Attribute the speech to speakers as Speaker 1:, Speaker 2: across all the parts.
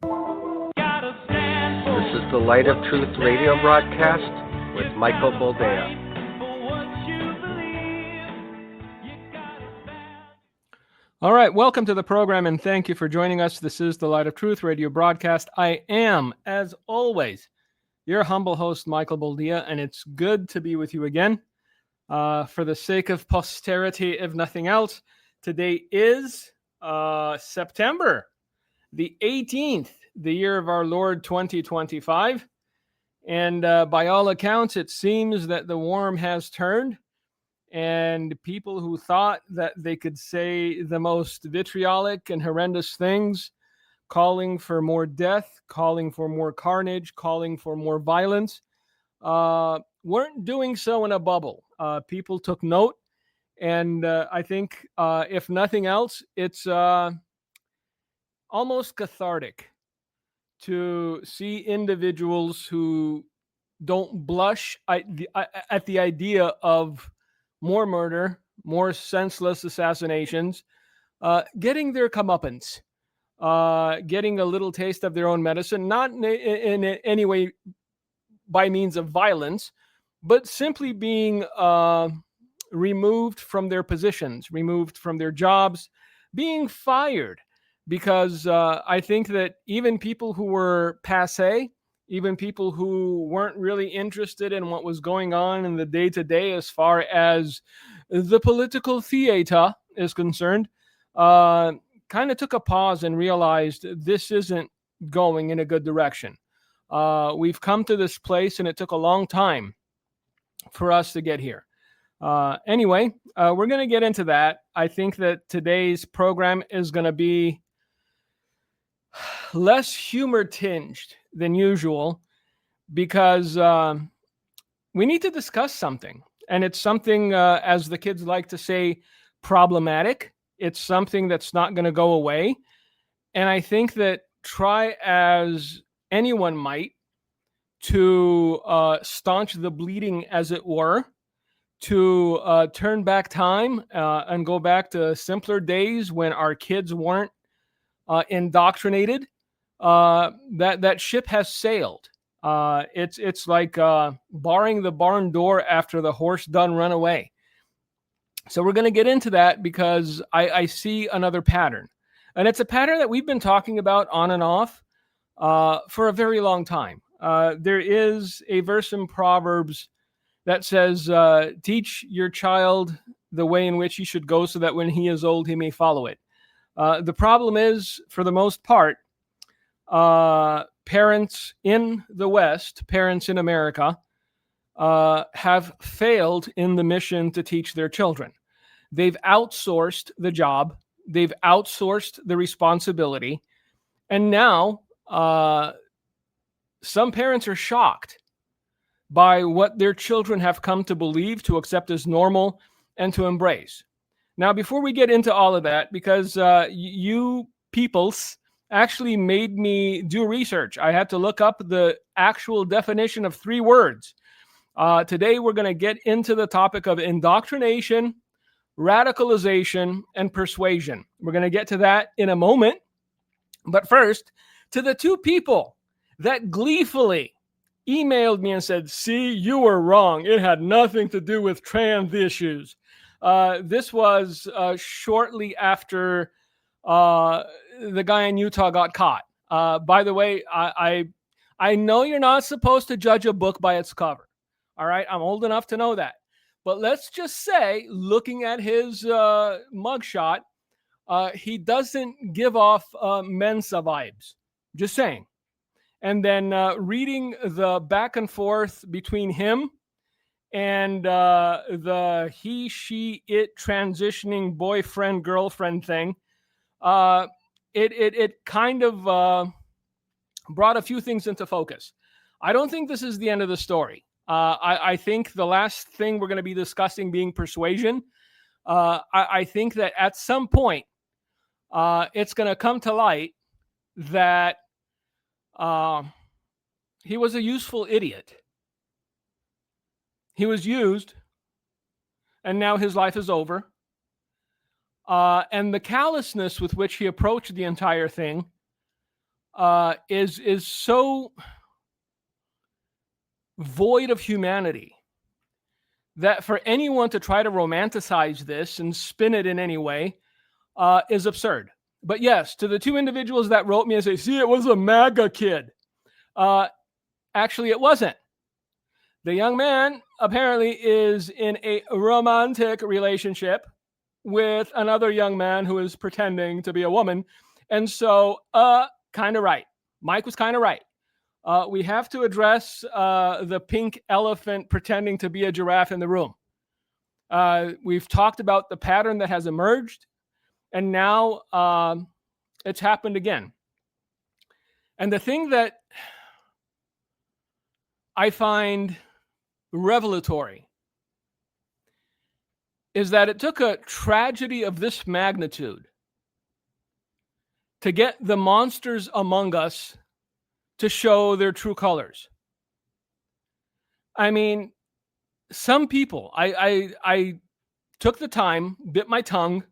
Speaker 1: This is the Light of Truth radio broadcast with Michael Boldea.
Speaker 2: All right, welcome to the program, and thank you for joining us. This is the Light of Truth radio broadcast. I am, as always, your humble host, Michael Boldea, and it's good to be with you again. For the sake of posterity, if nothing else, today is September the 18th, the year of our Lord 2025. And by all accounts, it seems that the worm has turned. And people who thought that they could say the most vitriolic and horrendous things, calling for more death, calling for more carnage, calling for more violence, weren't doing so in a bubble. People took note. And I think, if nothing else, it's almost cathartic to see individuals who don't blush at the idea of more murder, more senseless assassinations, getting their comeuppance, getting a little taste of their own medicine, not in any way by means of violence, but simply being removed from their positions, removed from their jobs, being fired. Because I think that even people who were passé, even people who weren't really interested in what was going on in the day-to-day as far as the political theater is concerned, kind of took a pause and realized this isn't going in a good direction. We've come to this place, and it took a long time for us to get here. Anyway, we're going to get into that. I think that today's program is going to be less humor tinged than usual, because we need to discuss something. And it's something, as the kids like to say, problematic. It's something that's not going to go away. And I think that try as anyone might to staunch the bleeding, as it were, to turn back time and go back to simpler days when our kids weren't indoctrinated, that ship has sailed. It's like barring the barn door after the horse done run away. So we're going to get into that because I see another pattern. And it's a pattern that we've been talking about on and off for a very long time. There is a verse in Proverbs that says, teach your child the way in which he should go so that when he is old, he may follow it. The problem is, for the most part, parents in the West, parents in America, have failed in the mission to teach their children. They've outsourced the job. They've outsourced the responsibility. And now some parents are shocked by what their children have come to believe, to accept as normal, and to embrace. Now, before we get into all of that, because you peoples actually made me do research. I had to look up the actual definition of 3 words. Today, we're going to get into the topic of indoctrination, radicalization, and persuasion. We're going to get to that in a moment. But first, to the 2 people that gleefully emailed me and said, see, you were wrong. It had nothing to do with trans issues. This was shortly after the guy in Utah got caught. By the way, I know you're not supposed to judge a book by its cover. All right, I'm old enough to know that. But let's just say, looking at his mugshot, he doesn't give off Mensa vibes. Just saying. And then reading the back and forth between him and the he, she, it transitioning boyfriend, girlfriend thing, it kind of brought a few things into focus. I don't think this is the end of the story. I think the last thing we're going to be discussing being persuasion. I think that at some point, it's going to come to light that he was a useful idiot. He was used, and now his life is over. And the callousness with which he approached the entire thing is so void of humanity that for anyone to try to romanticize this and spin it in any way is absurd. But yes, to the two individuals that wrote me and say, see, it was a MAGA kid. Actually, it wasn't. The young man apparently is in a romantic relationship with another young man who is pretending to be a woman. And so, kind of right. Mike was kind of right. We have to address the pink elephant pretending to be a giraffe in the room. We've talked about the pattern that has emerged, and now it's happened again. And the thing that I find revelatory is that it took a tragedy of this magnitude to get the monsters among us to show their true colors. I mean, some people, I took the time, bit my tongue,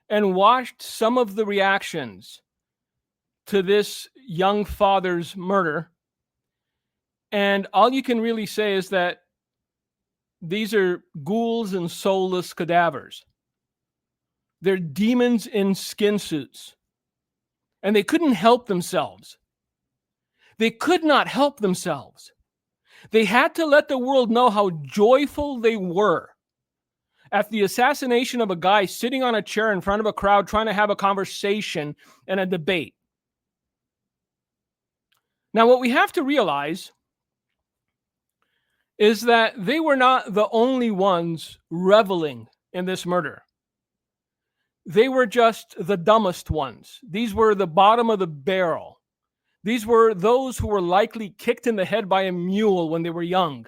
Speaker 2: and watched some of the reactions to this young father's murder. And all you can really say is that these are ghouls and soulless cadavers. They're demons in skin suits. And they couldn't help themselves. They could not help themselves. They had to let the world know how joyful they were at the assassination of a guy sitting on a chair in front of a crowd trying to have a conversation and a debate. Now, what we have to realize is that they were not the only ones reveling in this murder. They were just the dumbest ones. These were the bottom of the barrel. These were those who were likely kicked in the head by a mule when they were young.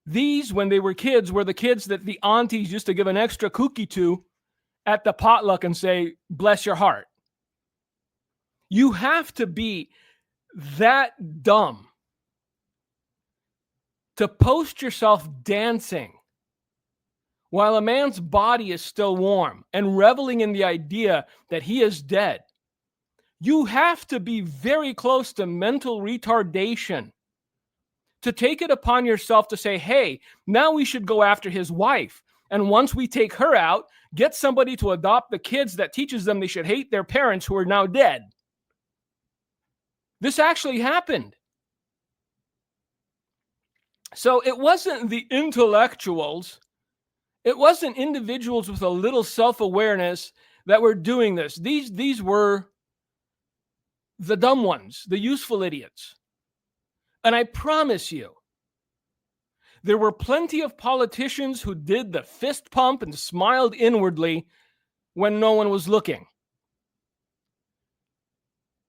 Speaker 2: These, when they were kids, were the kids that the aunties used to give an extra cookie to at the potluck and say, bless your heart. You have to be that dumb to post yourself dancing while a man's body is still warm and reveling in the idea that he is dead. You have to be very close to mental retardation to take it upon yourself to say, hey, now we should go after his wife. And once we take her out, get somebody to adopt the kids that teaches them they should hate their parents who are now dead. This actually happened. So it wasn't the intellectuals. It wasn't individuals with a little self-awareness that were doing this. These were the dumb ones, the useful idiots. And I promise you, there were plenty of politicians who did the fist pump and smiled inwardly when no one was looking.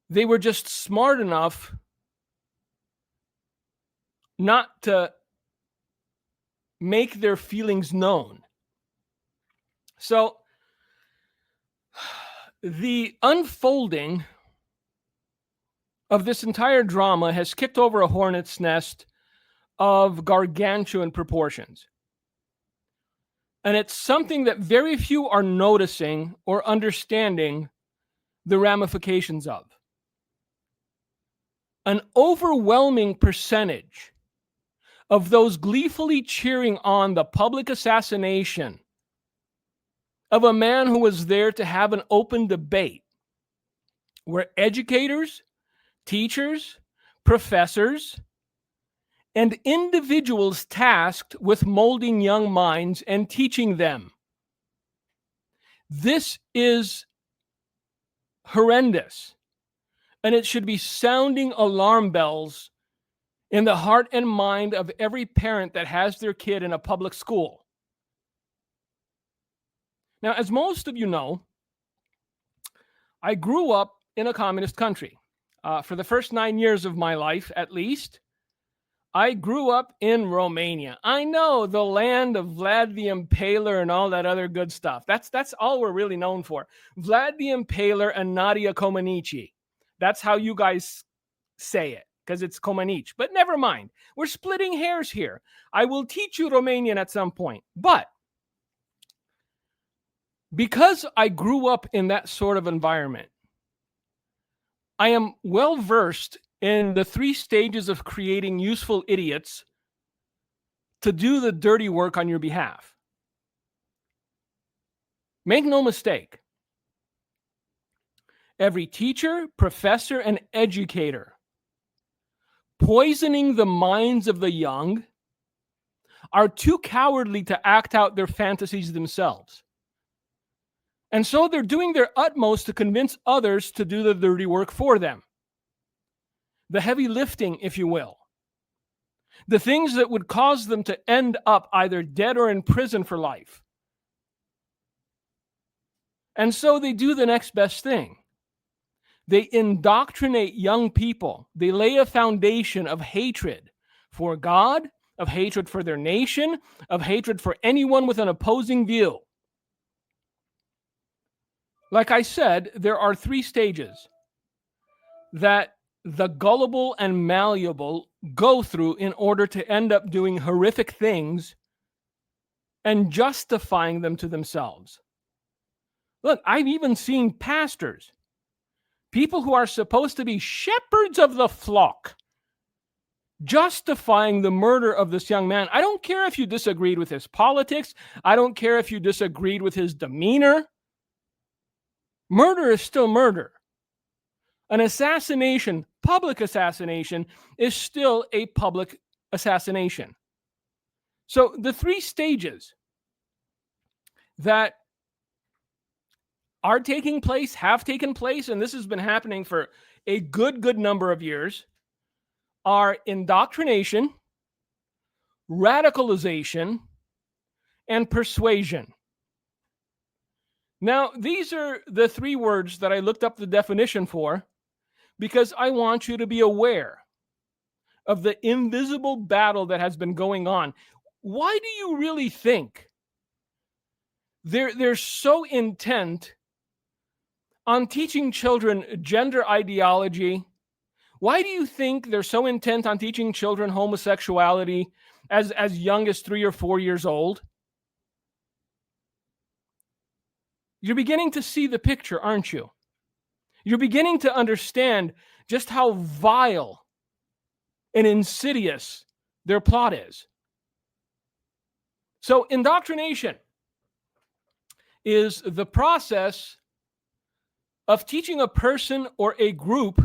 Speaker 2: They were just smart enough not to make their feelings known. So the unfolding of this entire drama has kicked over a hornet's nest of gargantuan proportions. And it's something that very few are noticing or understanding the ramifications of. An overwhelming percentage of those gleefully cheering on the public assassination of a man who was there to have an open debate were educators, teachers, professors, and individuals tasked with molding young minds and teaching them. This is horrendous, and it should be sounding alarm bells in the heart and mind of every parent that has their kid in a public school. Now, as most of you know, I grew up in a communist country. For the first 9 years of my life, at least, I grew up in Romania. I know, the land of Vlad the Impaler and all that other good stuff. That's all we're really known for. Vlad the Impaler and Nadia Comaneci. That's how you guys say it, because it's Comaneci. But never mind. We're splitting hairs here. I will teach you Romanian at some point. But because I grew up in that sort of environment, I am well versed in the 3 stages of creating useful idiots to do the dirty work on your behalf. Make no mistake. Every teacher, professor, and educator poisoning the minds of the young are too cowardly to act out their fantasies themselves. And so they're doing their utmost to convince others to do the dirty work for them. The heavy lifting, if you will. The things that would cause them to end up either dead or in prison for life. And so they do the next best thing. They indoctrinate young people. They lay a foundation of hatred for God, of hatred for their nation, of hatred for anyone with an opposing view. Like I said, there are 3 stages that the gullible and malleable go through in order to end up doing horrific things and justifying them to themselves. Look, I've even seen pastors, people who are supposed to be shepherds of the flock, justifying the murder of this young man. I don't care if you disagreed with his politics. I don't care if you disagreed with his demeanor. Murder is still murder. An assassination, public assassination, is still a public assassination. So the 3 stages that are taking place, have taken place, and this has been happening for a good number of years, are indoctrination, radicalization, and persuasion. Now, these are the 3 words that I looked up the definition for because I want you to be aware of the invisible battle that has been going on. Why do you really think they're so intent on teaching children gender ideology? Why do you think they're so intent on teaching children homosexuality as young as 3 or 4 years old? You're beginning to see the picture, aren't you? You're beginning to understand just how vile and insidious their plot is. So indoctrination is the process of teaching a person or a group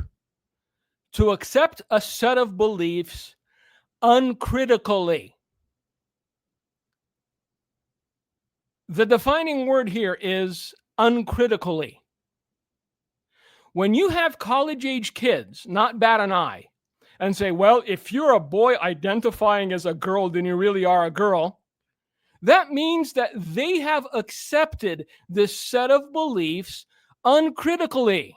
Speaker 2: to accept a set of beliefs uncritically. The defining word here is uncritically. When you have college-age kids not bat an eye and say, well, if you're a boy identifying as a girl, then you really are a girl, that means that they have accepted this set of beliefs uncritically.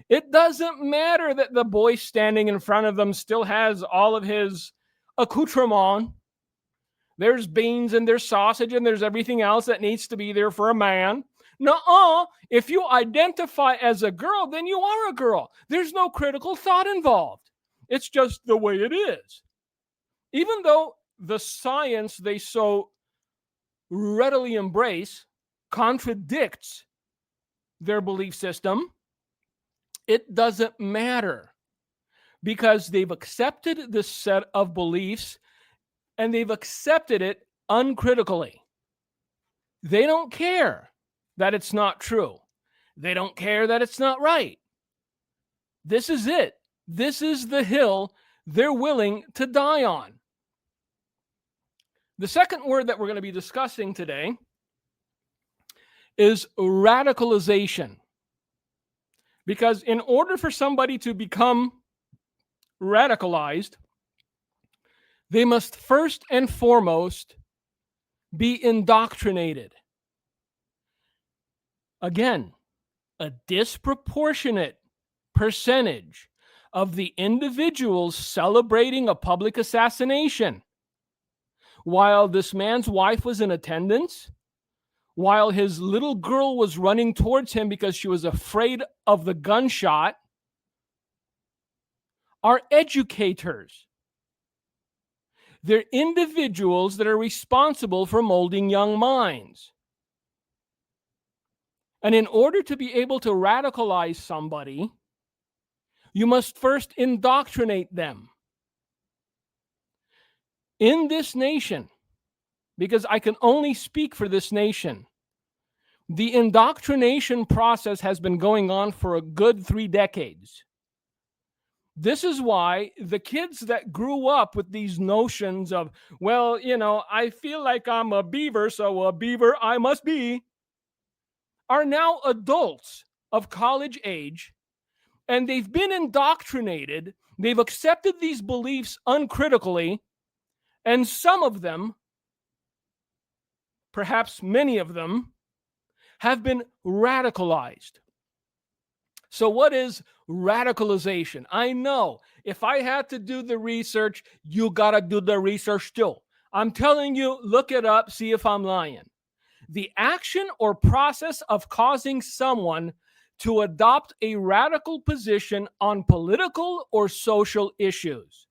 Speaker 2: It doesn't matter that the boy standing in front of them still has all of his accoutrement. There's beans and there's sausage and there's everything else that needs to be there for a man. Nuh-uh. If you identify as a girl, then you are a girl. There's no critical thought involved. It's just the way it is. Even though the science they so readily embrace contradicts their belief system, it doesn't matter because they've accepted this set of beliefs and they've accepted it uncritically. They don't care that it's not true. They don't care that it's not right. This is it. This is the hill they're willing to die on. The second word that we're going to be discussing today is radicalization. Because in order for somebody to become radicalized, they must first and foremost be indoctrinated. Again, a disproportionate percentage of the individuals celebrating a public assassination, while this man's wife was in attendance, while his little girl was running towards him because she was afraid of the gunshot, are educators. They're individuals that are responsible for molding young minds. And in order to be able to radicalize somebody, You must first indoctrinate them. In this nation, because I can only speak for this nation, the indoctrination process has been going on for a good 3 decades. This is why the kids that grew up with these notions of, well, I feel like I'm a beaver, so a beaver I must be, are now adults of college age, and they've been indoctrinated. They've accepted these beliefs uncritically, and some of them, perhaps many of them, have been radicalized. So what is radicalization? I know if I had to do the research, you got to do the research too. I'm telling you, look it up, see if I'm lying. The action or process of causing someone to adopt a radical position on political or social issues.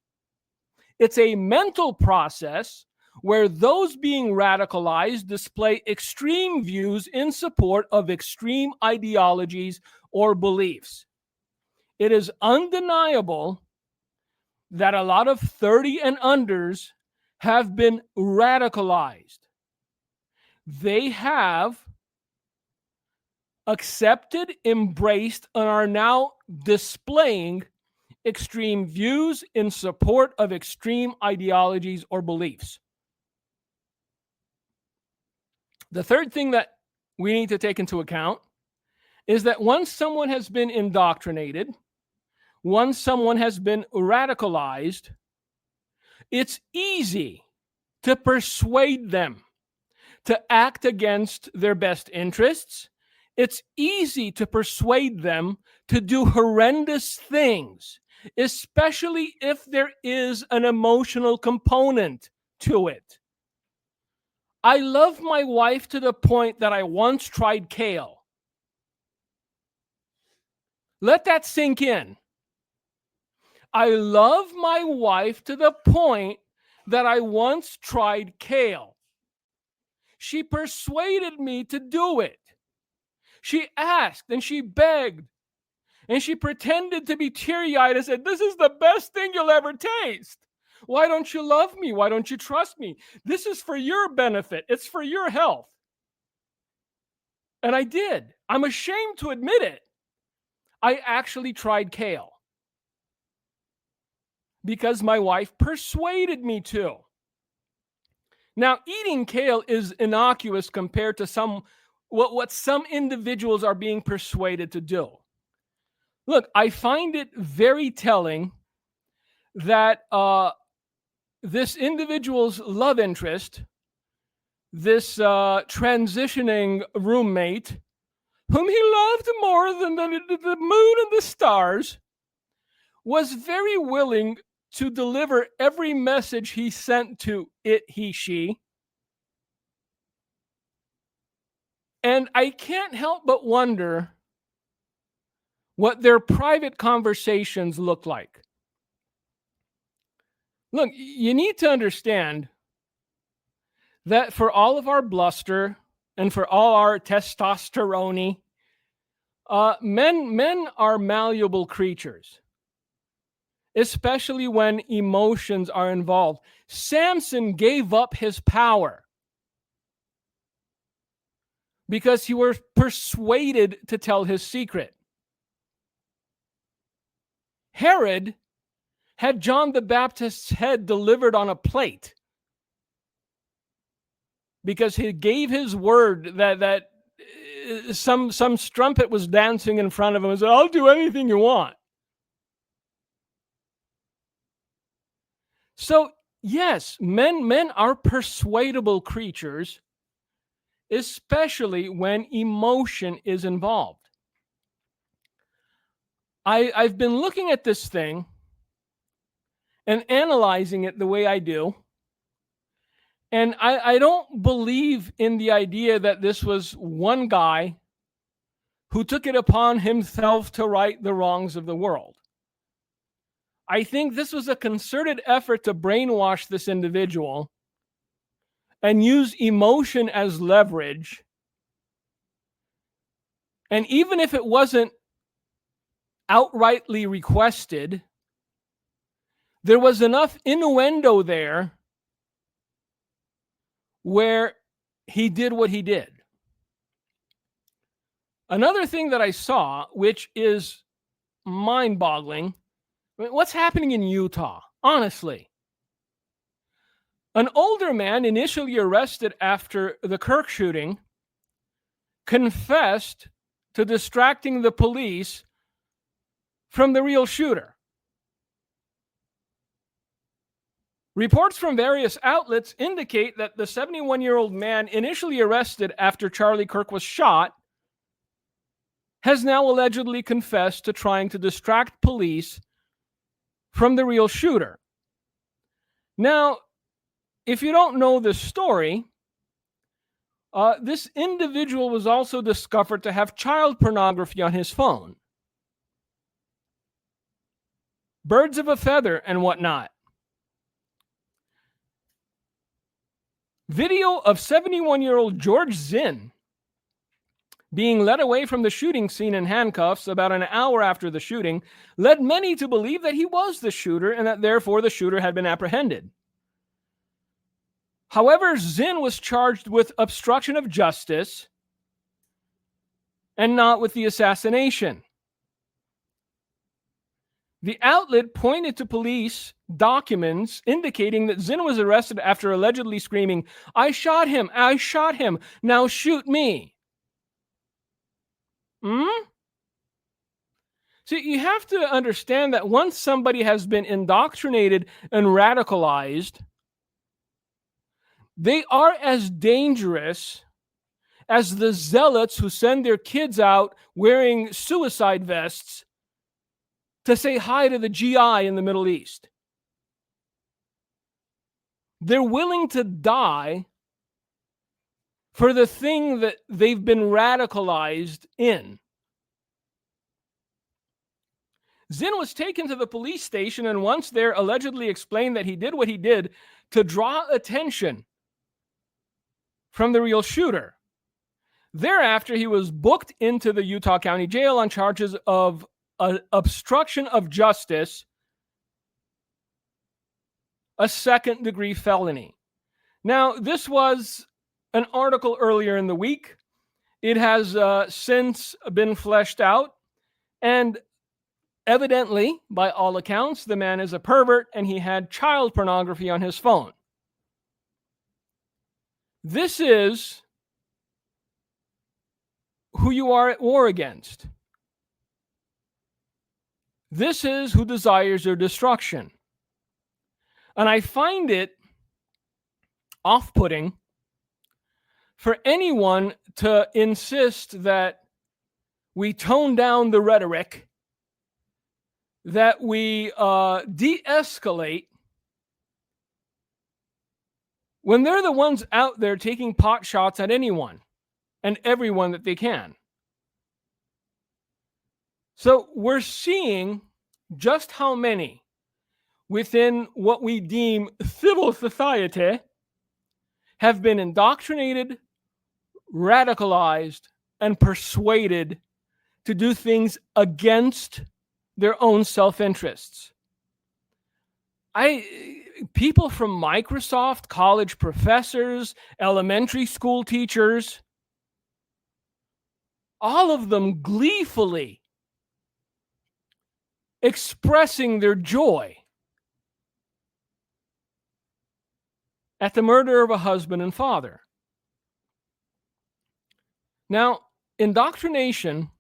Speaker 2: It's a mental process where those being radicalized display extreme views in support of extreme ideologies or beliefs. It is undeniable that a lot of 30 and unders have been radicalized. They have accepted, embraced, and are now displaying extreme views in support of extreme ideologies or beliefs. The third thing that we need to take into account is that once someone has been indoctrinated, once someone has been radicalized, it's easy to persuade them to act against their best interests. It's easy to persuade them to do horrendous things, especially if there is an emotional component to it. I love my wife to the point that I once tried kale. Let that sink in. I love my wife to the point that I once tried kale. She persuaded me to do it. She asked and she begged and she pretended to be teary-eyed and said, "This is the best thing you'll ever taste. Why don't you love me? Why don't you trust me? This is for your benefit. It's for your health." And I did. I'm ashamed to admit it. I actually tried kale because my wife persuaded me to. Now, eating kale is innocuous compared to what some individuals are being persuaded to do. Look, I find it very telling that this individual's love interest, this transitioning roommate, whom he loved more than the moon and the stars, was very willing to deliver every message he sent to it, he, she. And I can't help but wonder what their private conversations look like. Look, you need to understand that for all of our bluster and for all our testosterone, men are malleable creatures, especially when emotions are involved. Samson gave up his power because he was persuaded to tell his secret. Herod had John the Baptist's head delivered on a plate because he gave his word that some strumpet was dancing in front of him and said, "I'll do anything you want." So, yes, men are persuadable creatures, especially when emotion is involved. I've been looking at this thing and analyzing it the way I do. And I don't believe in the idea that this was one guy who took it upon himself to right the wrongs of the world. I think this was a concerted effort to brainwash this individual and use emotion as leverage. And even if it wasn't outrightly requested, there was enough innuendo there where he did what he did. Another thing that I saw, which is mind-boggling, what's happening in Utah? Honestly. An older man initially arrested after the Kirk shooting confessed to distracting the police from the real shooter. Reports from various outlets indicate that the 71-year-old man initially arrested after Charlie Kirk was shot has now allegedly confessed to trying to distract police from the real shooter. Now, if you don't know the story, this individual was also discovered to have child pornography on his phone. Birds of a feather and whatnot. Video of 71-year-old George Zinn being led away from the shooting scene in handcuffs about an hour after the shooting led many to believe that he was the shooter and that therefore the shooter had been apprehended. However, Zinn was charged with obstruction of justice and not with the assassination. The outlet pointed to police documents indicating that Zinn was arrested after allegedly screaming, I shot him, now shoot me." See, you have to understand that once somebody has been indoctrinated and radicalized, they are as dangerous as the zealots who send their kids out wearing suicide vests to say hi to the GI in the Middle East. They're willing to die for the thing that they've been radicalized in. Zinn was taken to the police station and once there allegedly explained that he did what he did to draw attention from the real shooter. Thereafter, he was booked into the Utah County Jail on charges of obstruction of justice, a second-degree felony. Now, this was an article earlier in the week. It has since been fleshed out, and evidently, by all accounts, the man is a pervert and he had child pornography on his phone. This is who you are at war against. This is who desires your destruction. And I find it off-putting for anyone to insist that we tone down the rhetoric, that we de-escalate, when they're the ones out there taking pot shots at anyone and everyone that they can. So we're seeing just how many within what we deem civil society have been indoctrinated, radicalized, and persuaded to do things against their own self-interests. People from Microsoft, college professors, elementary school teachers, all of them gleefully expressing their joy at the murder of a husband and father. Now, indoctrination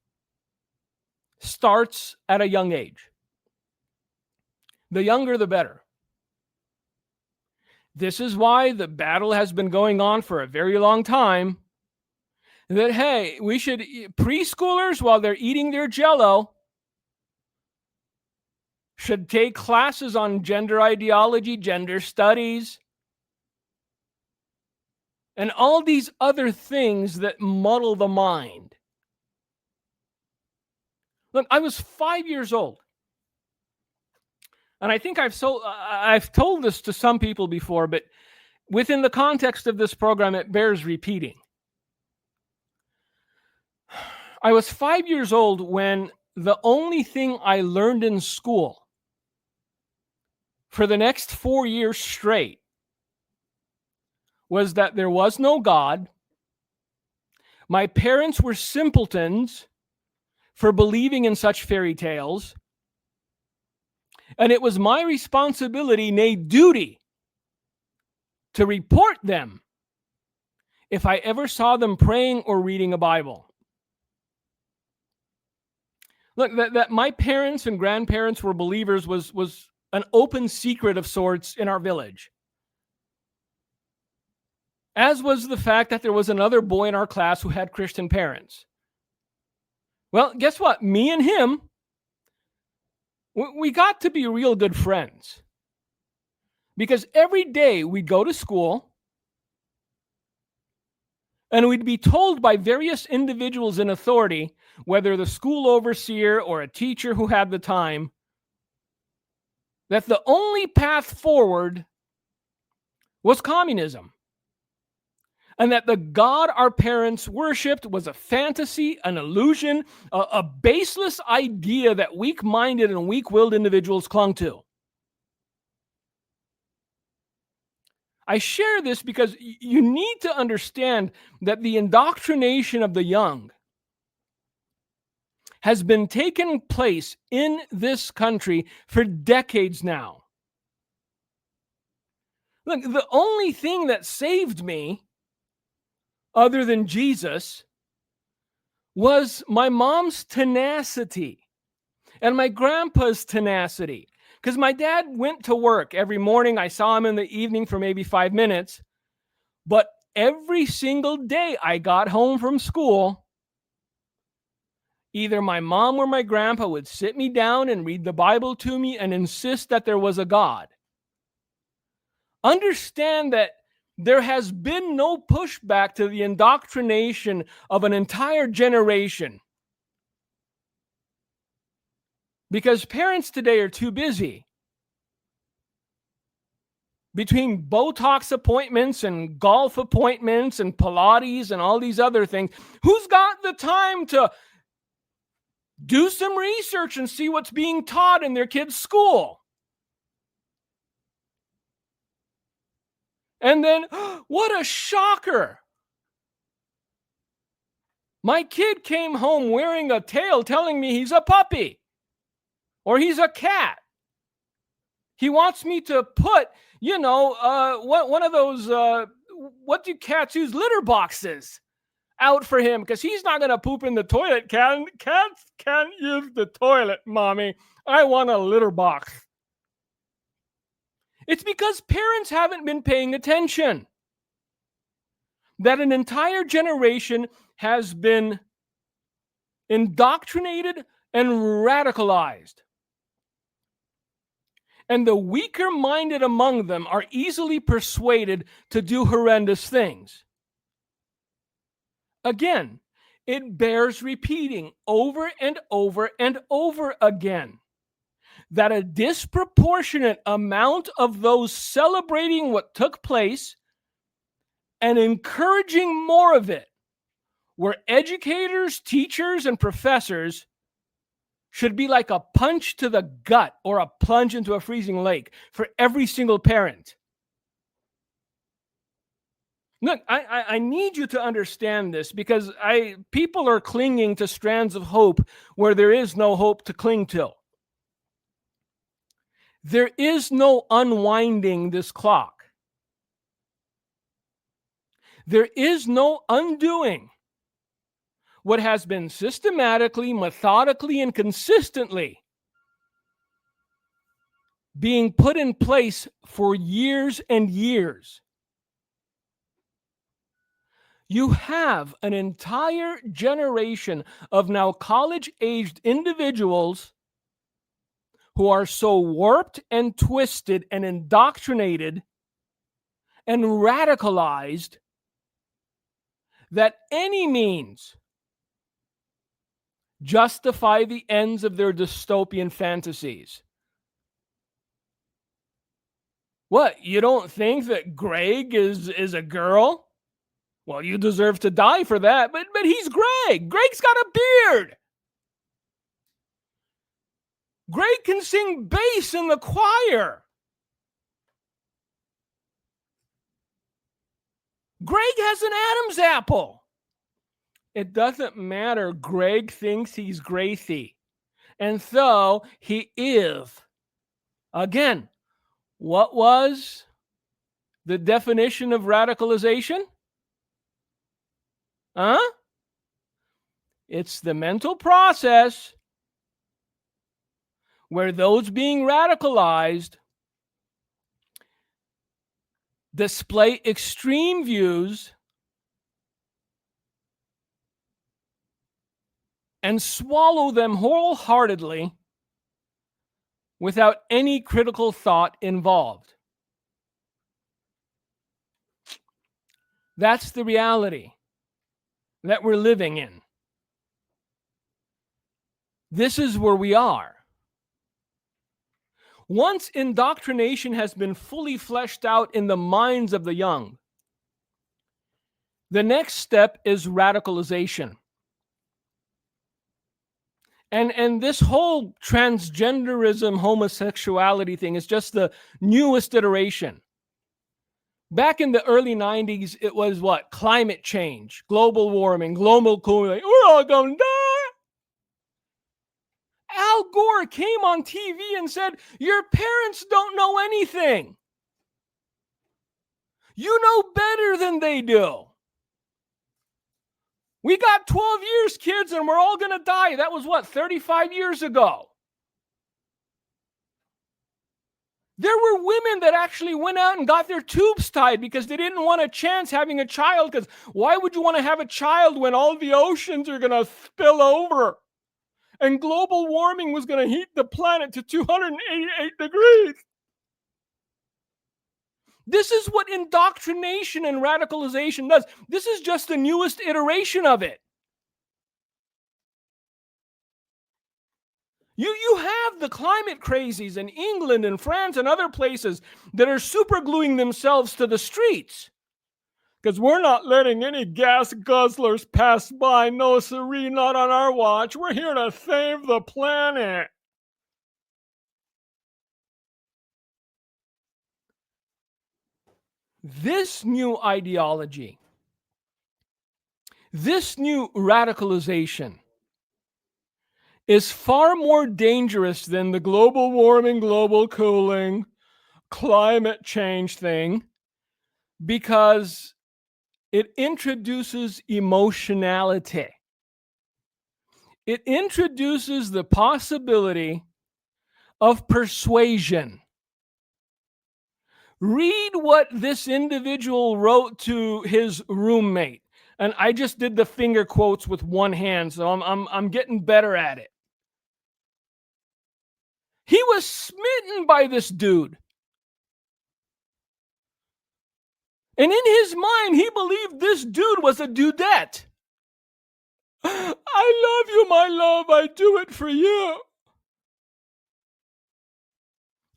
Speaker 2: starts at a young age. The younger, the better. This is why the battle has been going on for a very long time. That, hey, we should, preschoolers, while they're eating their Jell-O, should take classes on gender ideology, gender studies, and all these other things that muddle the mind. Look, I was 5 years old. And I think I've told this to some people before, but within the context of this program, it bears repeating. I was 5 years old when the only thing I learned in school for the next 4 years straight was that there was no God. My parents were simpletons for believing in such fairy tales. And it was my responsibility, nay duty, to report them if I ever saw them praying or reading a Bible. Look, that my parents and grandparents were believers was an open secret of sorts in our village. As was the fact that there was another boy in our class who had Christian parents. Well, guess what? Me and him, we got to be real good friends. Because every day we'd go to school and we'd be told by various individuals in authority, whether the school overseer or a teacher who had the time, that the only path forward was communism. And that the God our parents worshipped was a fantasy, an illusion, a baseless idea that weak-minded and weak-willed individuals clung to. I share this because you need to understand that the indoctrination of the young has been taking place in this country for decades now. Look, the only thing that saved me, other than Jesus, was my mom's tenacity and my grandpa's tenacity. Because my dad went to work every morning. I saw him in the evening for maybe 5 minutes. But every single day I got home from school, either my mom or my grandpa would sit me down and read the Bible to me and insist that there was a God. Understand that there has been no pushback to the indoctrination of an entire generation. Because parents today are too busy. Between Botox appointments and golf appointments and Pilates and all these other things, who's got the time to do some research and see what's being taught in their kids' school? And then, what a shocker! My kid came home wearing a tail telling me he's a puppy. Or he's a cat. He wants me to put, one of those, what do cats use? Litter boxes out for him because he's not going to poop in the toilet. Cats can't use the toilet, Mommy. I want a litter box. It's because parents haven't been paying attention. That an entire generation has been indoctrinated and radicalized. And the weaker-minded among them are easily persuaded to do horrendous things. Again, it bears repeating over and over and over again that a disproportionate amount of those celebrating what took place and encouraging more of it were educators, teachers, and professors should be like a punch to the gut or a plunge into a freezing lake for every single parent. Look, I need you to understand this because people are clinging to strands of hope where there is no hope to cling to. There is no unwinding this clock. There is no undoing what has been systematically, methodically, and consistently being put in place for years and years. You have an entire generation of now college-aged individuals who are so warped and twisted and indoctrinated and radicalized that any means justify the ends of their dystopian fantasies. What, you don't think that Greg is a girl? Well, you deserve to die for that, but he's Greg. Greg's got a beard. Greg can sing bass in the choir. Greg has an Adam's apple. It doesn't matter. Greg thinks he's Gracie. And so he is. Again, what was the definition of radicalization? It's the mental process where those being radicalized display extreme views and swallow them wholeheartedly without any critical thought involved. That's the reality that we're living in. This is where we are. Once indoctrination has been fully fleshed out in the minds of the young, the next step is radicalization. And this whole transgenderism, homosexuality thing is just the newest iteration. Back in the early 90s, it was what? Climate change, global warming, global cooling. We're all going to die. Al Gore came on TV and said, your parents don't know anything. You know better than they do. We got 12 years, kids, and we're all going to die. That was what, 35 years ago? There were women that actually went out and got their tubes tied because they didn't want a chance having a child. Because why would you want to have a child when all the oceans are going to spill over? And global warming was going to heat the planet to 288 degrees. This is what indoctrination and radicalization does. This is just the newest iteration of it. You have the climate crazies in England and France and other places that are super gluing themselves to the streets. Because we're not letting any gas guzzlers pass by. No, siree, not on our watch. We're here to save the planet. This new ideology, this new radicalization is far more dangerous than the global warming, global cooling, climate change thing because it introduces emotionality. It introduces the possibility of persuasion. Read what this individual wrote to his roommate. And I just did the finger quotes with one hand, so I'm getting better at it. He was smitten by this dude. And in his mind, he believed this dude was a dudette. I love you, my love. I do it for you.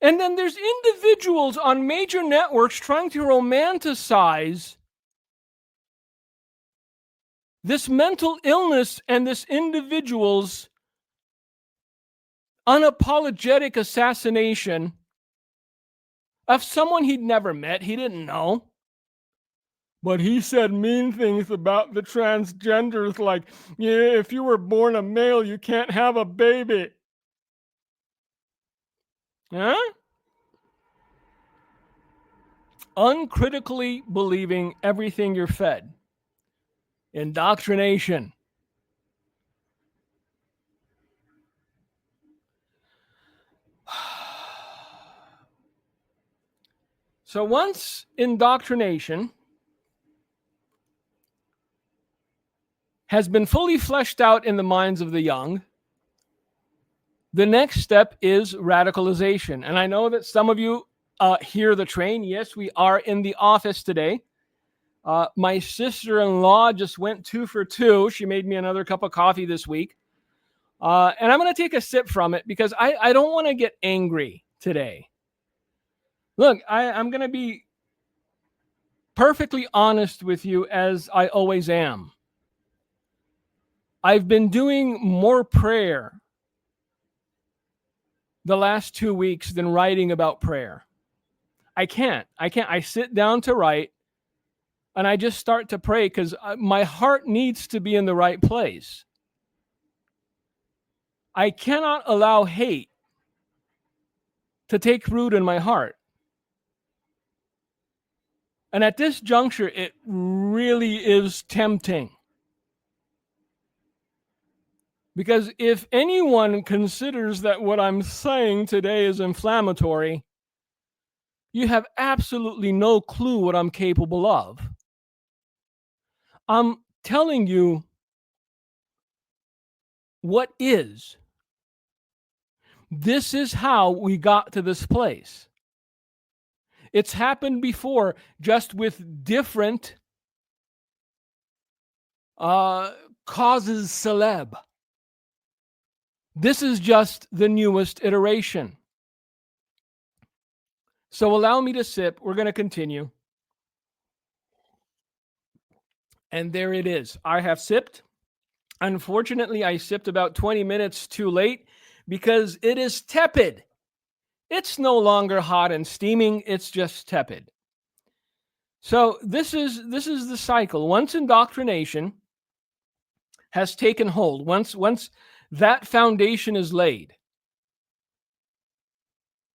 Speaker 2: And then there's individuals on major networks trying to romanticize this mental illness and this individual's unapologetic assassination of someone he'd never met, he didn't know. But he said mean things about the transgenders like, yeah, if you were born a male, you can't have a baby. Huh? Uncritically believing everything you're fed. Indoctrination. So once indoctrination has been fully fleshed out in the minds of the young, the next step is radicalization. And I know that some of you hear the train. Yes, we are in the office today. My sister-in-law just went 2 for 2. She made me another cup of coffee this week. And I'm going to take a sip from it because I don't want to get angry today. Look, I'm going to be perfectly honest with you as I always am. I've been doing more prayer the last 2 weeks than writing about prayer. I can't. I sit down to write and I just start to pray because my heart needs to be in the right place. I cannot allow hate to take root in my heart. And at this juncture, it really is tempting. Because if anyone considers that what I'm saying today is inflammatory, you have absolutely no clue what I'm capable of. I'm telling you what is. This is how we got to this place. It's happened before, just with different causes celeb. This is just the newest iteration. So allow me to sip. We're going to continue. And there it is. I have sipped. Unfortunately, I sipped about 20 minutes too late because it is tepid. It's no longer hot and steaming. It's just tepid. So this is the cycle. Once indoctrination has taken hold, once that foundation is laid,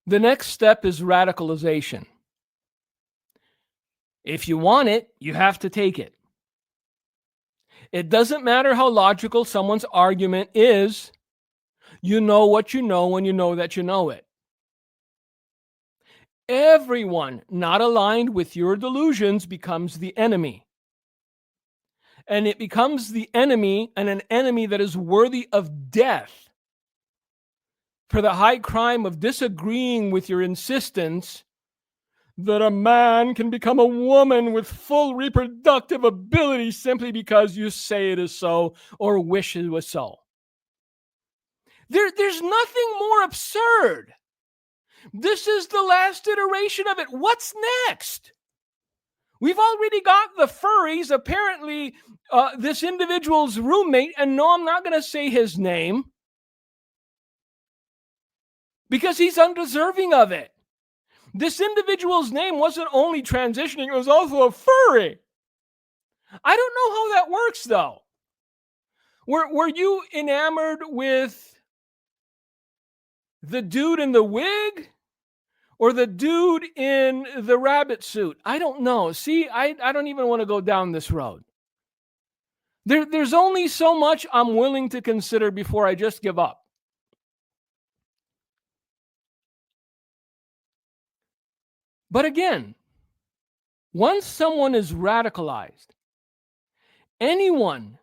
Speaker 2: the next step is radicalization. If you want it, you have to take it. It doesn't matter how logical someone's argument is. You know what you know when you know that you know it. Everyone not aligned with your delusions becomes the enemy. And it becomes the enemy, and an enemy that is worthy of death for the high crime of disagreeing with your insistence that a man can become a woman with full reproductive ability simply because you say it is so or wish it was so. There's nothing more absurd. This is the last iteration of it. What's next? We've already got the furries, apparently this individual's roommate, and no, I'm not going to say his name because he's undeserving of it. This individual's name wasn't only transitioning, it was also a furry. I don't know how that works, though. Were you enamored with the dude in the wig or the dude in the rabbit suit? I don't know. See, I don't even want to go down this road. There's only so much I'm willing to consider before I just give up. But again, once someone is radicalized, anyone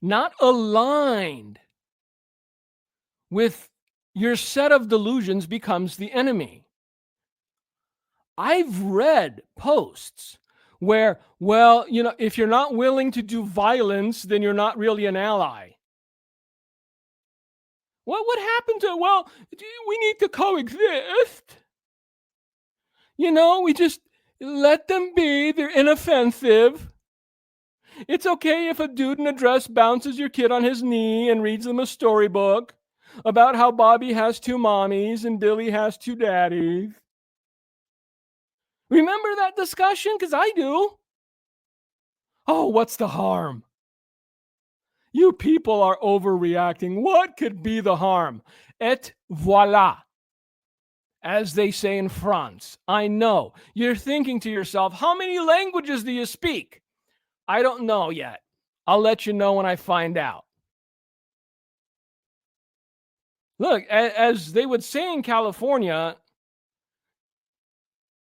Speaker 2: not aligned with your set of delusions becomes the enemy. I've read posts where, well, if you're not willing to do violence, then you're not really an ally. What happened to, well, we need to coexist. We just let them be. They're inoffensive. It's okay if a dude in a dress bounces your kid on his knee and reads them a storybook about how Bobby has 2 mommies and Billy has 2 daddies. Remember that discussion? Because I do. Oh, what's the harm? You people are overreacting. What could be the harm? Et voilà. As they say in France. I know. You're thinking to yourself, how many languages do you speak? I don't know yet. I'll let you know when I find out. Look, as they would say in California,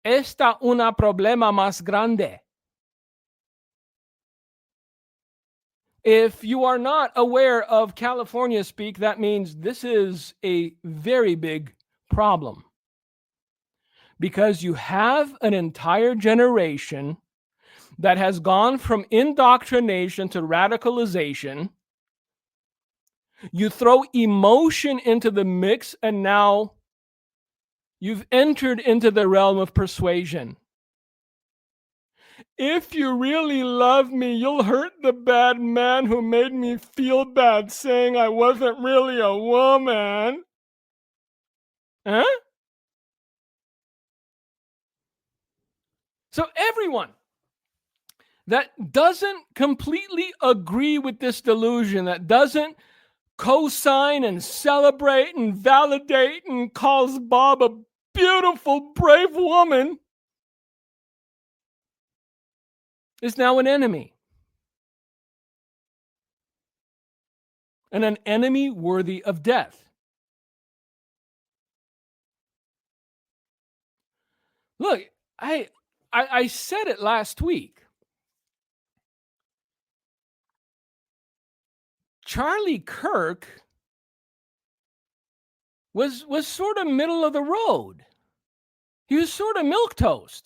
Speaker 2: esta una problema más grande. If you are not aware of California speak, that means this is a very big problem. Because you have an entire generation that has gone from indoctrination to radicalization. You throw emotion into the mix, and now you've entered into the realm of persuasion. If you really love me, you'll hurt the bad man who made me feel bad, saying I wasn't really a woman. Huh? So everyone that doesn't completely agree with this delusion, that doesn't co-sign and celebrate and validate and calls Bob a beautiful, brave woman, is now an enemy. And an enemy worthy of death. Look, I said it last week. Charlie Kirk was sort of middle of the road. He was sort of milquetoast.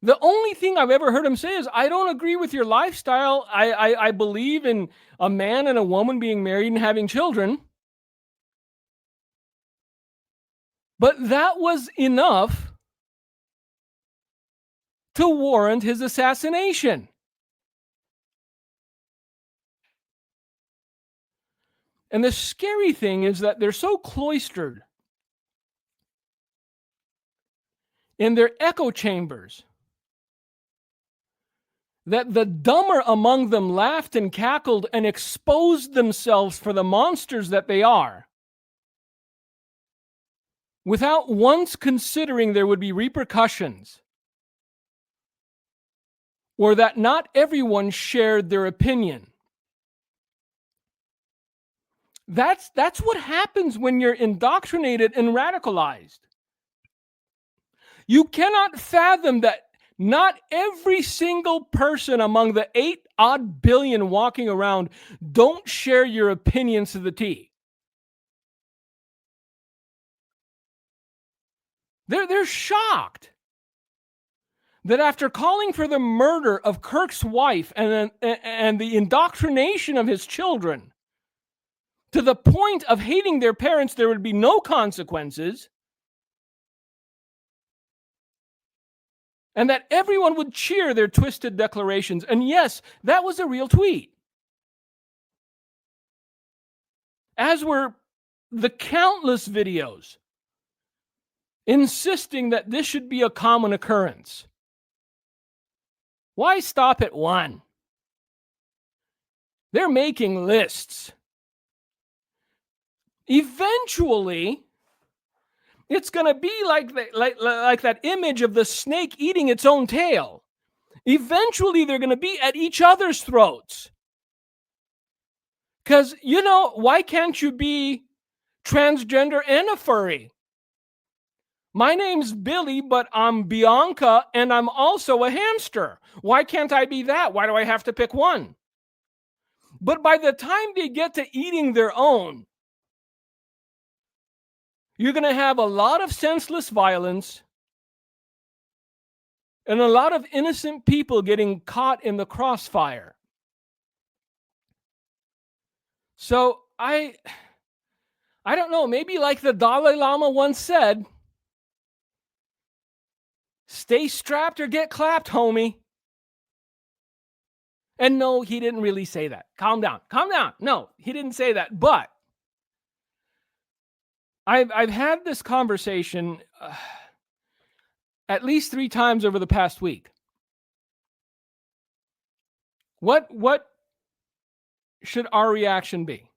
Speaker 2: The only thing I've ever heard him say is, I don't agree with your lifestyle. I believe in a man and a woman being married and having children. But that was enough to warrant his assassination. And the scary thing is that they're so cloistered in their echo chambers that the dumber among them laughed and cackled and exposed themselves for the monsters that they are, without once considering there would be repercussions, or that not everyone shared their opinion. That's what happens when you're indoctrinated and radicalized. You cannot fathom that not every single person among the 8-odd billion walking around don't share your opinions to the T. They're shocked that after calling for the murder of Kirk's wife and the indoctrination of his children, to the point of hating their parents, there would be no consequences, and that everyone would cheer their twisted declarations. And yes, that was a real tweet. As were the countless videos insisting that this should be a common occurrence. Why stop at one? They're making lists. Eventually, it's going to be like that image of the snake eating its own tail. Eventually, they're going to be at each other's throats. Because, why can't you be transgender and a furry? My name's Billy, but I'm Bianca, and I'm also a hamster. Why can't I be that? Why do I have to pick one? But by the time they get to eating their own, you're going to have a lot of senseless violence and a lot of innocent people getting caught in the crossfire. So I don't know, maybe like the Dalai Lama once said, stay strapped or get clapped, homie. And no, he didn't really say that. Calm down. No, he didn't say that. But I've had this conversation at least 3 times over the past week. What should our reaction be?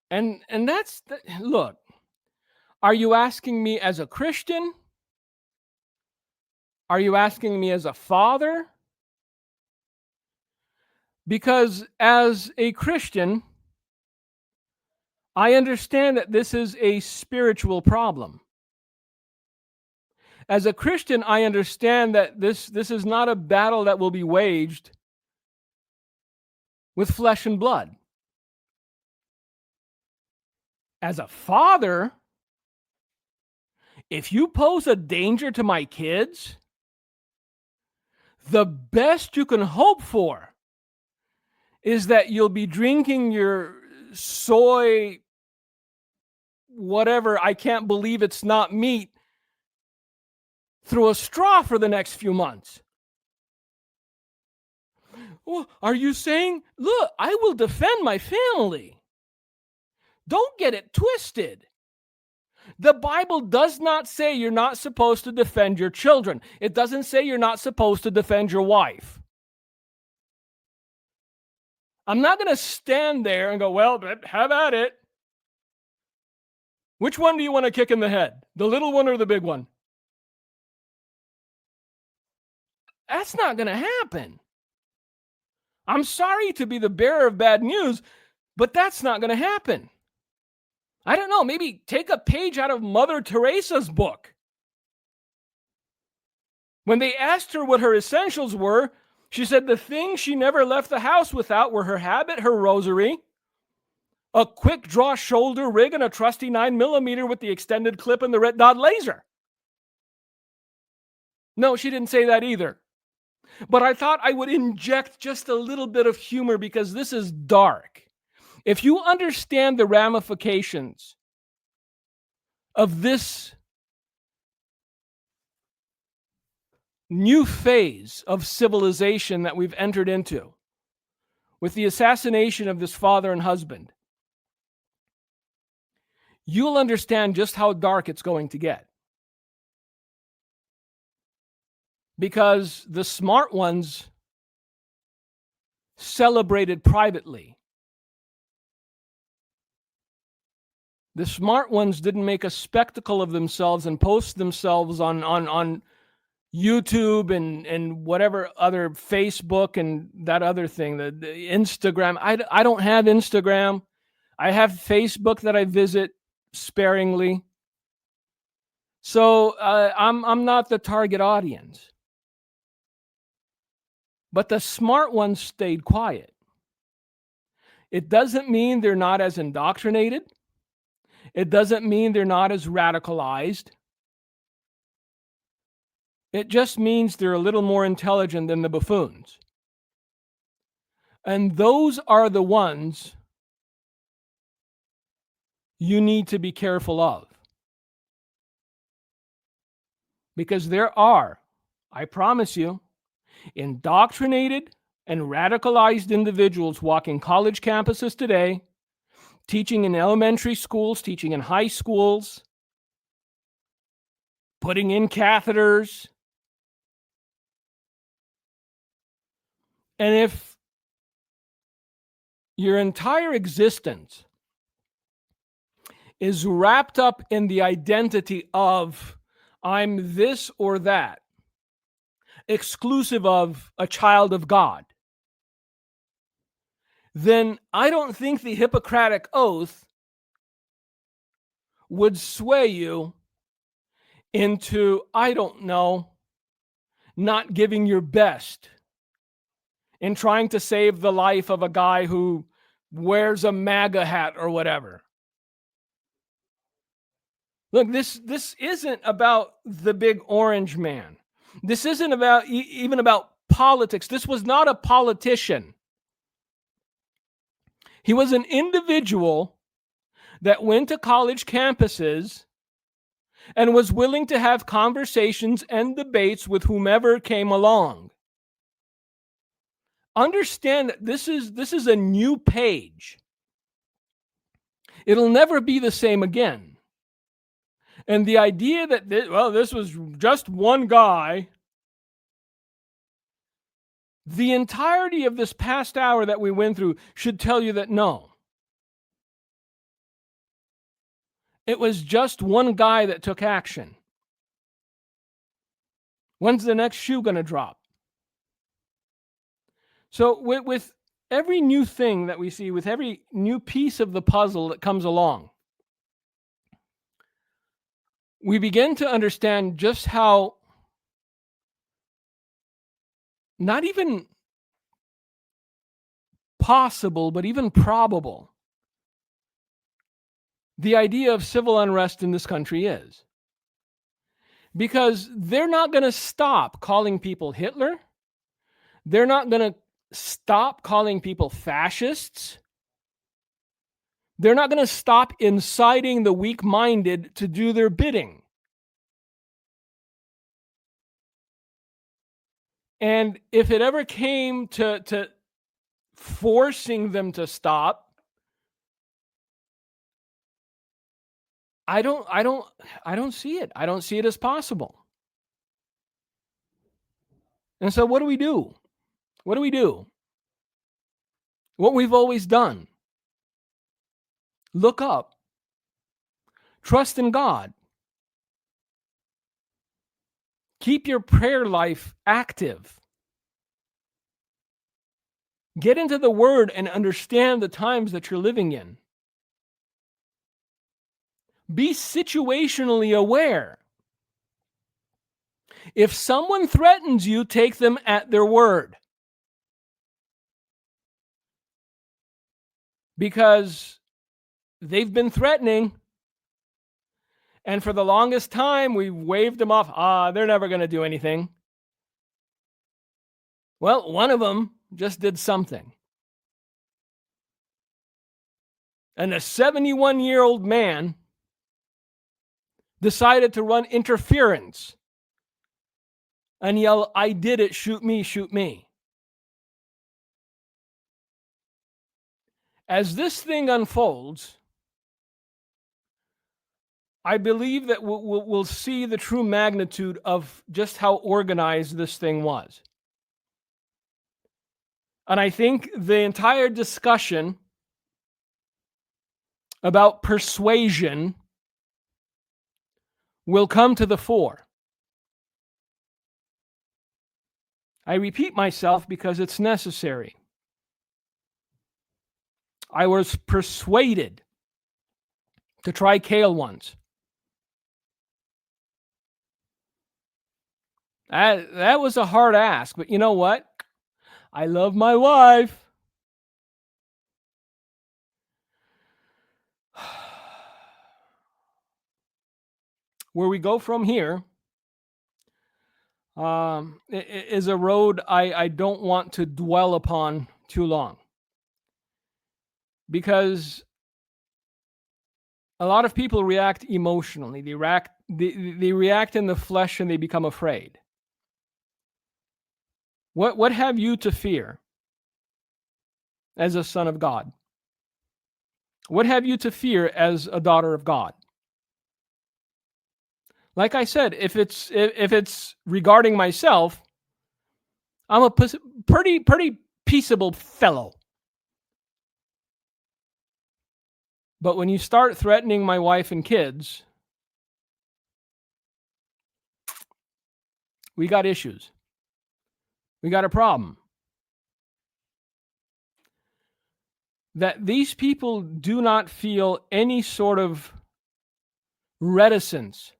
Speaker 2: And that's look. Are you asking me as a Christian? Are you asking me as a father? Because as a Christian, I understand that this is a spiritual problem. As a Christian, I understand that this is not a battle that will be waged with flesh and blood. As a father, if you pose a danger to my kids, the best you can hope for is that you'll be drinking your soy, whatever, I can't believe it's not meat, through a straw for the next few months. Well, are you saying, look, I will defend my family? Don't get it twisted. The Bible does not say you're not supposed to defend your children. It doesn't say you're not supposed to defend your wife. I'm not going to stand there and go, well, have at it. Which one do you want to kick in the head? The little one or the big one? That's not going to happen. I'm sorry to be the bearer of bad news, but that's not going to happen. I don't know, maybe take a page out of Mother Teresa's book. When they asked her what her essentials were, she said the things she never left the house without were her habit, her rosary, a quick draw shoulder rig, and a trusty 9mm with the extended clip and the red dot laser. No, she didn't say that either. But I thought I would inject just a little bit of humor because this is dark. If you understand the ramifications of this new phase of civilization that we've entered into with the assassination of this father and husband, you'll understand just how dark it's going to get. Because the smart ones celebrated privately. The smart ones didn't make a spectacle of themselves and post themselves on YouTube and whatever other, Facebook and that other thing, the Instagram. I don't have Instagram. I have Facebook that I visit sparingly. So I'm not the target audience. But the smart ones stayed quiet. It doesn't mean they're not as indoctrinated. It doesn't mean they're not as radicalized. It just means they're a little more intelligent than the buffoons. And those are the ones you need to be careful of. Because there are, I promise you, indoctrinated and radicalized individuals walking college campuses today, teaching in elementary schools, teaching in high schools, putting in catheters. And if your entire existence is wrapped up in the identity of I'm this or that, exclusive of a child of God, then I don't think the Hippocratic Oath would sway you into, I don't know, not giving your best in trying to save the life of a guy who wears a MAGA hat or whatever. Look, this isn't about the big orange man. This isn't about even about politics. This was not a politician. He was an individual that went to college campuses and was willing to have conversations and debates with whomever came along. Understand that this is a new page. It'll never be the same again. And the idea that, this was just one guy, the entirety of this past hour that we went through should tell you that no. It was just one guy that took action. When's the next shoe going to drop? So with every new thing that we see, with every new piece of the puzzle that comes along, we begin to understand just how not even possible, but even probable the idea of civil unrest in this country is. Because they're not going to stop calling people Hitler. They're not going to stop calling people fascists. They're not going to stop inciting the weak-minded to do their bidding. And if it ever came to forcing them to stop. I don't see it. I don't see it as possible. And so what do we do? What do we do? What we've always done. Look up. Trust in God. Keep your prayer life active. Get into the Word and understand the times that you're living in. Be situationally aware. If someone threatens you, take them at their word. Because they've been threatening. And for the longest time, we've waved them off. They're never going to do anything. Well, one of them just did something. And a 71-year-old man decided to run interference and yell, "I did it, shoot me, shoot me." As this thing unfolds, I believe that we'll see the true magnitude of just how organized this thing was. And I think the entire discussion about persuasion will come to the fore. I repeat myself because it's necessary. I was persuaded to try kale once. That was a hard ask, but you know what? I love my wife. Where we go from here is a road I don't want to dwell upon too long. Because a lot of people react emotionally. They react in the flesh and they become afraid. What have you to fear as a son of God? What have you to fear as a daughter of God? Like I said, if it's regarding myself, I'm a pretty peaceable fellow. But when you start threatening my wife and kids, we got issues. We got a problem. That these people do not feel any sort of reticence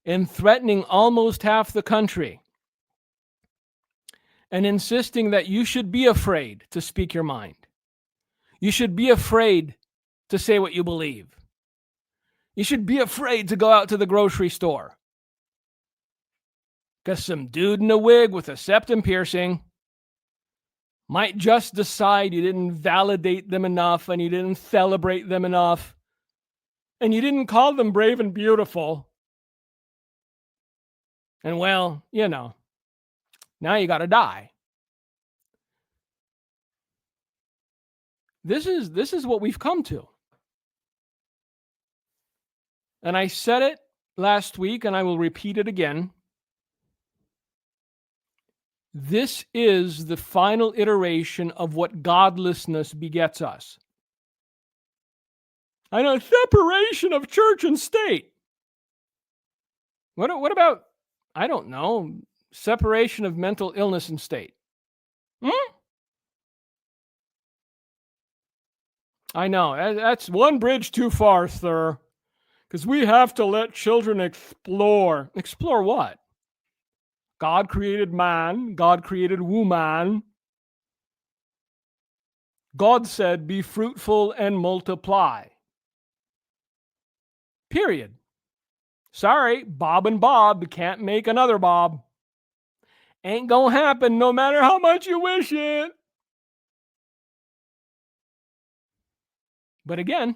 Speaker 2: in threatening almost half the country and insisting that you should be afraid to speak your mind. You should be afraid to say what you believe. You should be afraid to go out to the grocery store. Because some dude in a wig with a septum piercing might just decide you didn't validate them enough and you didn't celebrate them enough and you didn't call them brave and beautiful. And well, now you got to die. This is what we've come to. And I said it last week and I will repeat it again. This is the final iteration of what godlessness begets us. I know, separation of church and state. What about, I don't know, separation of mental illness and state? I know, that's one bridge too far, sir. Because we have to let children explore. Explore what? God created man. God created woman. God said, be fruitful and multiply. Period. Sorry, Bob and Bob can't make another Bob. Ain't gonna happen no matter how much you wish it. But again,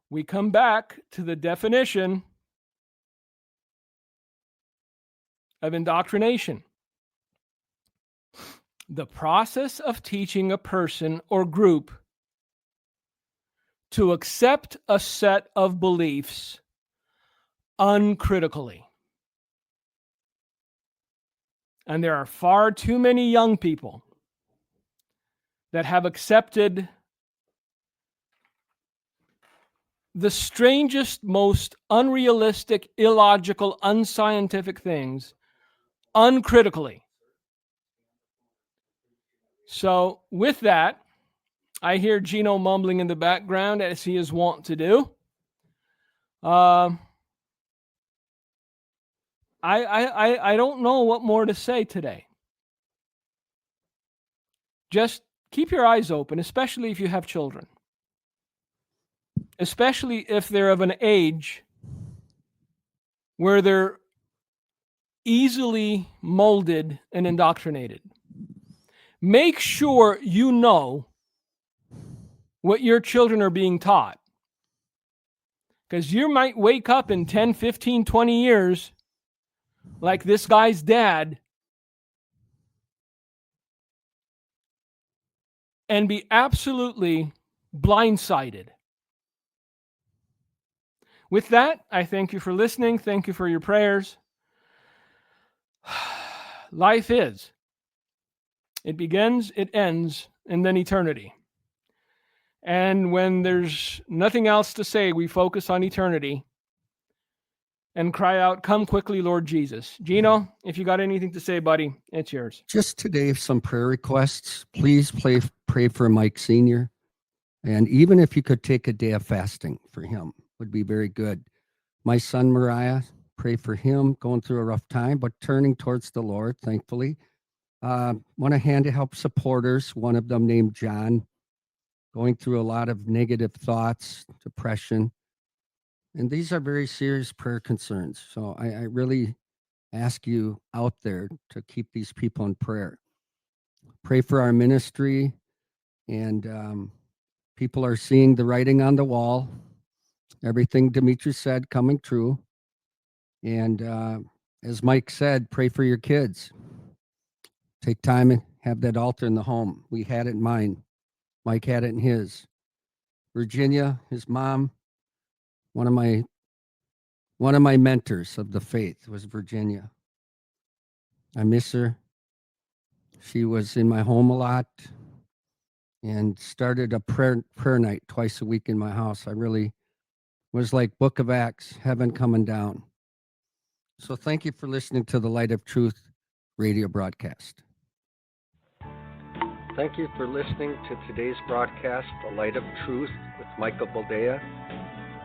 Speaker 2: we come back to the definition of indoctrination. the process of teaching a person or group to accept a set of beliefs uncritically. And there are far too many young people that have accepted the strangest, most unrealistic, illogical, unscientific things uncritically. So with that, I hear Gino mumbling in the background as he is wont to do. I don't know what more to say today. Just keep your eyes open, especially if you have children. Especially if they're of an age where they're easily molded and indoctrinated. Make sure you know what your children are being taught. Because you might wake up in 10, 15, 20 years like this guy's dad and be absolutely blindsided. With that, I thank you for listening. Thank you for your prayers. Life is. It begins, it ends, and then eternity. And when there's nothing else to say, we focus on eternity and cry out, "Come quickly, Lord Jesus." Gino, if you got anything to say, buddy, it's yours.
Speaker 3: Just today, some prayer requests. Please pray for Mike Sr. And even if you could take a day of fasting for him, would be very good. My son, Mariah, pray for him, going through a rough time, but turning towards the Lord, thankfully. Want a hand to help supporters, one of them named John, going through a lot of negative thoughts, depression. And these are very serious prayer concerns. So I really ask you out there to keep these people in prayer. Pray for our ministry, and people are seeing the writing on the wall. Everything Dimitri said coming true. And as Mike said, pray for your kids. Take time and have that altar in the home. We had it in mine. Mike had it in his. Virginia, his mom, one of my mentors of the faith was Virginia. I miss her. She was in my home a lot and started a prayer night twice a week in my house. I really was like Book of Acts, heaven coming down. So thank you for listening to the Light of Truth radio broadcast.
Speaker 1: Thank you for listening to today's broadcast, The Light of Truth with Michael Boldea.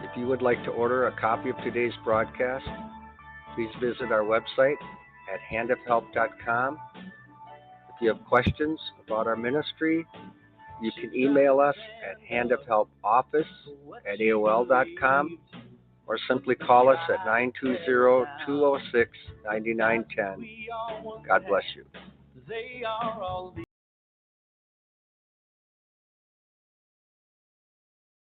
Speaker 1: If you would like to order a copy of today's broadcast, please visit our website at handofhelp.com. If you have questions about our ministry, you can email us at handofhelpoffice@aol.com or simply call us at 920-206-9910. God bless you.